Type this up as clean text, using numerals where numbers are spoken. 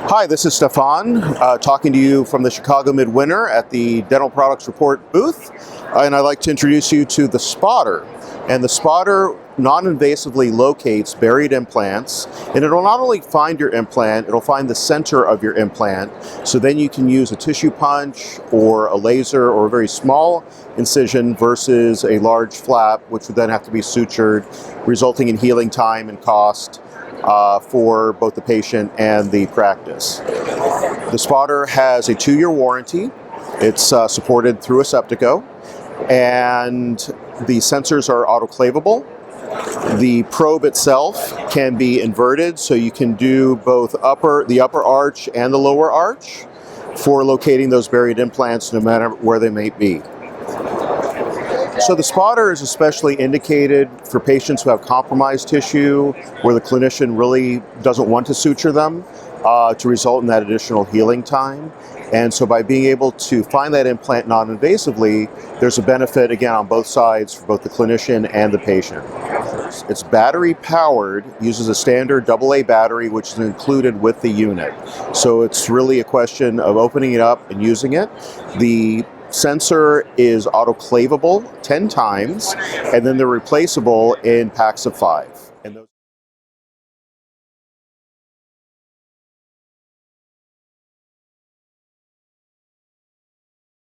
Hi, this is Stefan, talking to you from the Chicago Midwinter at the Dental Products Report booth. And I'd like to introduce you to the spotter. And the spotter non-invasively locates buried implants, and it'll not only find your implant, it'll find the center of your implant. So then you can use a tissue punch or a laser or a very small incision versus a large flap, which would then have to be sutured, resulting in healing time and cost for both the patient and the practice. The spotter has a 2-year warranty. It's supported through Aseptico, and the sensors are autoclavable. The probe itself can be inverted, so you can do both the upper arch and the lower arch for locating those buried implants no matter where they may be. So the spotter is especially indicated for patients who have compromised tissue, where the clinician really doesn't want to suture them to result in that additional healing time. And so by being able to find that implant non-invasively, there's a benefit, again, on both sides for both the clinician and the patient. It's battery powered, uses a standard AA battery, which is included with the unit. So it's really a question of opening it up and using it. The sensor is autoclavable 10 times, and then they're replaceable in packs of 5. And those